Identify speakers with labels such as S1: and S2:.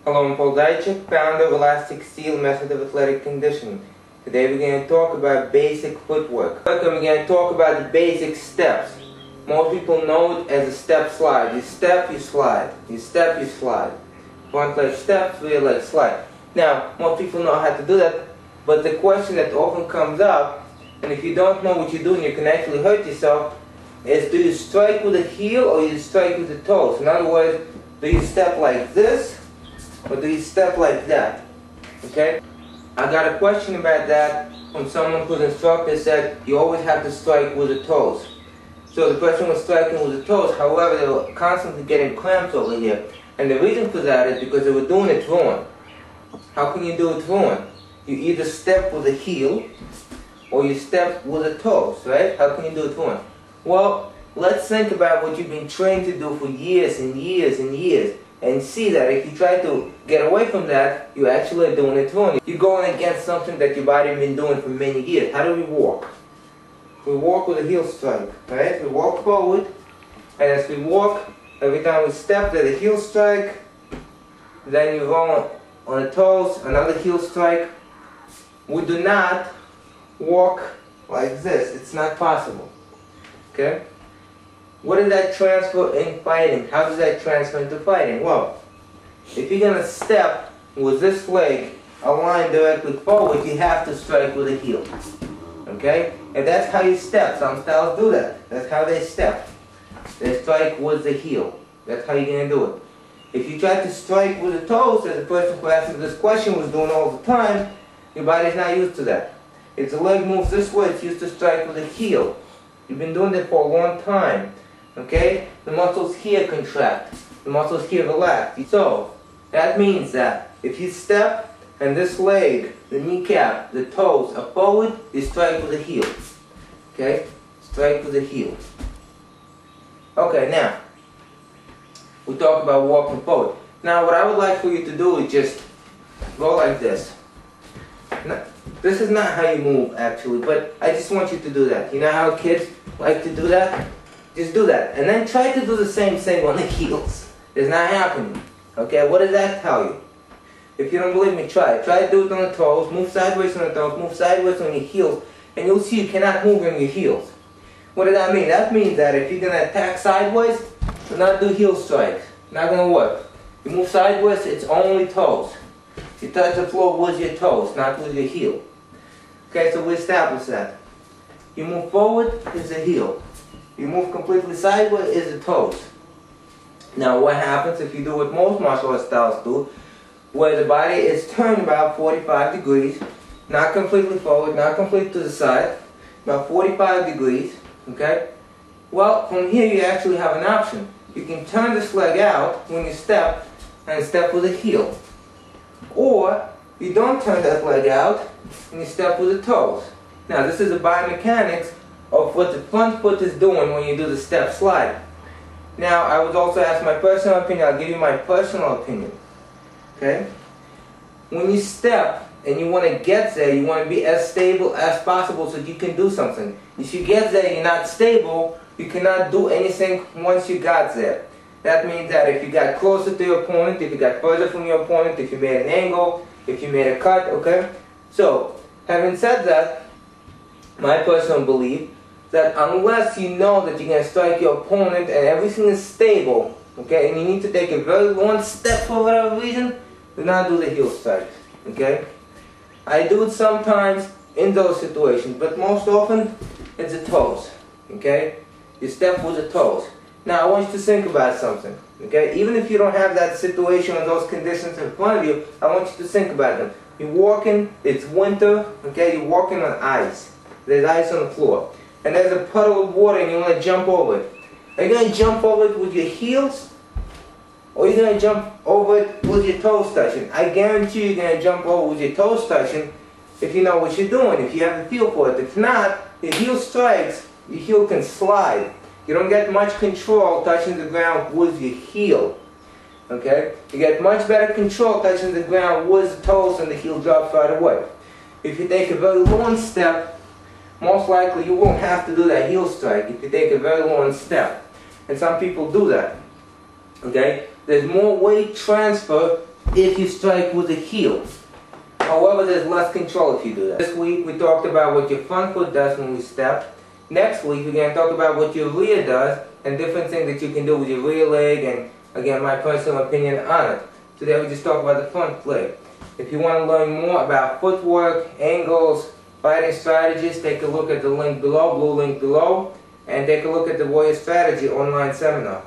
S1: Hello, I'm Paul Zajcik, founder of Elastic Steel Method of Athletic Conditioning. Today we're going to talk about basic footwork. We're going to talk about the basic steps. Most people know it as a step slide. You step, you slide. You step, you slide. Front leg step, rear leg slide. Now, most people know how to do that, but the question that often comes up, and if you don't know what you're doing, you can actually hurt yourself, is do you strike with the heel or you strike with the toes? In other words, do you step like this or do you step like that? Okay? I got a question about that from someone whose instructor said you always have to strike with the toes. So the person was striking with the toes, however they were constantly getting cramps over here. And the reason for that is because they were doing it wrong. How can you do it wrong? You either step with the heel or you step with the toes, right? How can you do it wrong? Well, let's think about what you've been trained to do for years and years and years, and see that if you try to get away from that, you actually are doing it wrong. You're going against something that your body has been doing for many years. How do we walk? We walk with a heel strike, right? We walk forward, and as we walk, every time we step, there's a heel strike, then you roll on the toes, another heel strike. We do not walk like this. It's not possible. Okay? What does that transfer in fighting? How does that transfer into fighting? Well, if you're going to step with this leg aligned directly forward, you have to strike with the heel. Okay? And that's how you step. Some styles do that. That's how they step. They strike with the heel. That's how you're going to do it. If you try to strike with the toes, as the person who asked me this question was doing all the time, your body's not used to that. If the leg moves this way, it's used to strike with the heel. You've been doing it for a long time, okay? The muscles here contract, the muscles here relax. So, that means that if you step and this leg, the kneecap, the toes are forward, you strike with the heel, okay? Strike with the heel. Okay, now, we talk about walking forward. Now, what I would like for you to do is just go like this. Now, this is not how you move, actually, but I just want you to do that. You know how kids like to do that? Just do that. And then try to do the same thing on the heels. It's not happening. Okay, what does that tell you? If you don't believe me, try it. Try to do it on the toes, move sideways on the toes, move sideways on your heels, and you'll see you cannot move on your heels. What does that mean? That means that if you're going to attack sideways, do not do heel strikes. Not going to work. You move sideways, it's only toes. You touch the floor with your toes, not with your heel. Okay, so we established that. You move forward, is the heel. You move completely sideways, is the toes. Now what happens if you do what most martial arts styles do, where the body is turned about 45 degrees, not completely forward, not completely to the side, about 45 degrees, okay? Well, from here you actually have an option. You can turn this leg out when you step, and step with the heel. Or, you don't turn that leg out, and you step with the toes. Now, this is the biomechanics of what the front foot is doing when you do the step slide. Now, I was also asked my personal opinion. I'll give you my personal opinion. Okay? When you step, and you want to get there, you want to be as stable as possible so that you can do something. If you get there and you're not stable, you cannot do anything once you got there. That means that if you got closer to your opponent, if you got further from your opponent, if you made an angle, if you made a cut, okay? So, having said that, my personal belief that unless you know that you're going to strike your opponent and everything is stable, okay, and you need to take a very long step for whatever reason, do not do the heel strikes, okay? I do it sometimes in those situations, but most often it's the toes, okay? You step with the toes. Now, I want you to think about something, okay? Even if you don't have that situation or those conditions in front of you, I want you to think about them. You're walking, it's winter, okay? You're walking on ice. There's ice on the floor. And there's a puddle of water and you want to jump over it. Are you going to jump over it with your heels? Or are you going to jump over it with your toes touching? I guarantee you're going to jump over with your toes touching if you know what you're doing, if you have the feel for it. If not, your heel strikes, your heel can slide. You don't get much control touching the ground with your heel. Okay? You get much better control touching the ground with the toes and the heel drops right away. If you take a very long step, most likely you won't have to do that heel strike if you take a very long step. And some people do that. Okay? There's more weight transfer if you strike with the heel. However, there's less control if you do that. This week we talked about what your front foot does when we step. Next week we're going to talk about what your rear does and different things that you can do with your rear leg, and again my personal opinion on it. Today we just talk about the front leg. If you want to learn more about footwork, angles, fighting strategies, take a look at the link below, blue link below, and take a look at the Warrior Strategy online seminar.